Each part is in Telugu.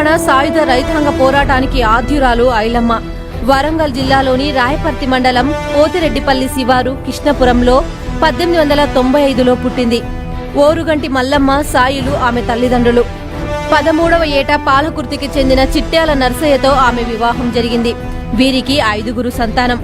తెలంగాణ సాయుధ రైతాంగ పోరాటానికి ఆద్యురాలు ఐలమ్మ. వరంగల్ జిల్లాలోని రాయపర్తి మండలం పోతిరెడ్డిపల్లి శివారు కృష్ణపురంలో 1895లో పుట్టింది. ఓరుగంటి మల్లమ్మ సాయిలు ఆమె తల్లిదండ్రులు. 13వ ఏట పాలకుర్తికి చెందిన చిట్యాల నర్సయ్యతో ఆమె వివాహం జరిగింది. వీరికి 5గురు సంతానం.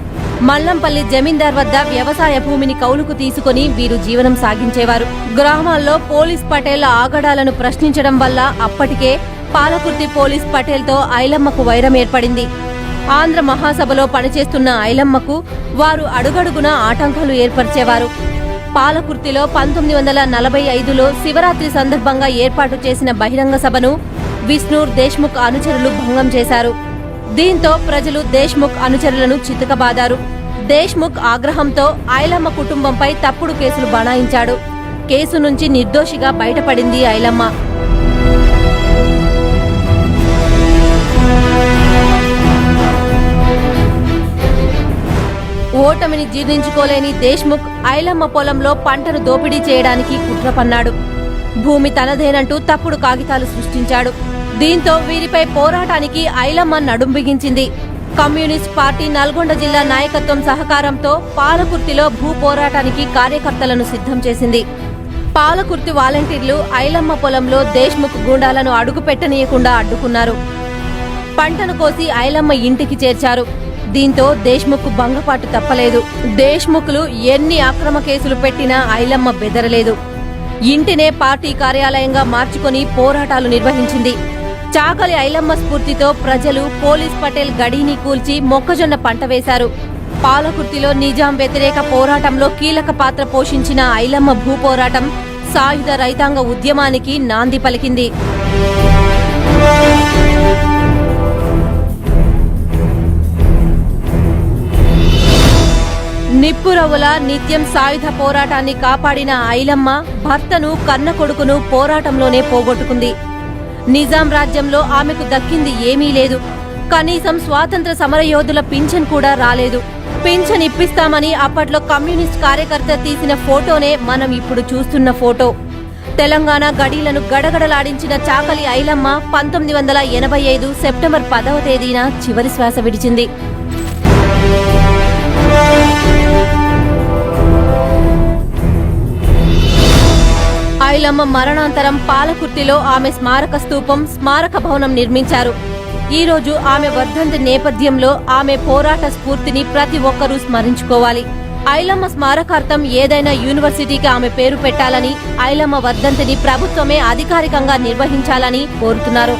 మల్లంపల్లి జమీందార్ వద్ద వ్యవసాయ భూమిని కౌలుకు తీసుకుని వీరు జీవనం సాగించేవారు. గ్రామాల్లో పోలీస్ పటేళ్ల ఆగడాలను ప్రశ్నించడం వల్ల అప్పటికే పాలకుర్తి పోలీస్ పటేల్తో ఐలమ్మకు వైరం ఏర్పడింది. ఆంధ్ర మహాసభలో పనిచేస్తున్న ఐలమ్మకు వారు అడుగడుగున ఆటంకాలు ఏర్పరిచేవారు. పాలకుర్తిలో 1945లో శివరాత్రి సందర్భంగా ఏర్పాటు చేసిన బహిరంగ సభను విష్ణూర్ దేశ్ముఖ్ అనుచరులు భంగం చేశారు. దీంతో ప్రజలు దేశ్ముఖ్ అనుచరులను చితకబాదారు. దేశ్ముఖ్ ఆగ్రహంతో ఐలమ్మ కుటుంబంపై తప్పుడు కేసులు బనాయించాడు. కేసు నుంచి నిర్దోషిగా బయటపడింది ఐలమ్మ. ఓటమిని జీర్ణించుకోలేని దేశ్ముఖ్ ఐలమ్మ పొలంలో పంటను దోపిడీ చేయడానికి కుట్ర పన్నాడు. భూమి తనదేనంటూ తప్పుడు కాగితాలు సృష్టించాడు. దీంతో వీరిపై పోరాటానికి ఐలమ్మ నడుం బిగించింది. కమ్యూనిస్ట్ పార్టీ నల్గొండ జిల్లా నాయకత్వం సహకారంతో పాలకుర్తిలో భూ పోరాటానికి కార్యకర్తలను సిద్ధం చేసింది. పాలకుర్తి వాలంటీర్లు ఐలమ్మ పొలంలో దేశ్ముఖ్ గూండాలను అడుగు పెట్టనీయకుండా అడ్డుకున్నారు. పంటను కోసి ఐలమ్మ ఇంటికి చేర్చారు. దీంతో దేశ్ముఖ్ భంగపాటు తప్పలేదు. దేశ్ముఖ్లు ఎన్ని అక్రమ కేసులు పెట్టినా ఐలమ్మ బెదరలేదు. ఇంటినే పార్టీ కార్యాలయంగా మార్చుకుని పోరాటాలు నిర్వహించింది. చాకలి ఐలమ్మ స్ఫూర్తితో ప్రజలు పోలీస్ పటేల్ గడీని కూల్చి మొక్కజొన్న పంట వేశారు. పాలకుర్తిలో నిజాం వ్యతిరేక పోరాటంలో కీలక పాత్ర పోషించిన ఐలమ్మ భూ పోరాటం సాయుధ రైతాంగ ఉద్యమానికి నాంది పలికింది. నిప్పురవ్వుల నిత్యం సాయుధ పోరాటాన్ని కాపాడిన ఐలమ్మ భర్తను కన్న కొడుకును పోరాటంలోనే పోగొట్టుకుంది. నిజాం రాజ్యంలో ఆమెకు దక్కింది ఏమీ లేదు. కనీసం స్వాతంత్ర సమరయోధుల పింఛన్ కూడా రాలేదు. పింఛన్ ఇప్పిస్తామని అప్పట్లో కమ్యూనిస్ట్ కార్యకర్త తీసిన ఫోటోనే మనం ఇప్పుడు చూస్తున్న ఫోటో. తెలంగాణ గడీలను గడగడలాడించిన చాకలి ఐలమ్మ 1985 సెప్టెంబర్ 10వ తేదీన చివరి శ్వాస విడిచింది. ఐలమ్మ మరణాంతరం పాలకుర్తిలో ఆమె స్మారక స్తూపం, స్మారక భవనం నిర్మించారు. ఈ రోజు ఆమె వర్ధంతి నేపథ్యంలో ఆమె పోరాట స్ఫూర్తిని ప్రతి ఒక్కరూ స్మరించుకోవాలి. ఐలమ్మ స్మారకార్థం ఏదైనా యూనివర్సిటీకి ఆమె పేరు పెట్టాలని, ఐలమ్మ వర్ధంతిని ప్రభుత్వమే అధికారికంగా నిర్వహించాలని కోరుతున్నారు.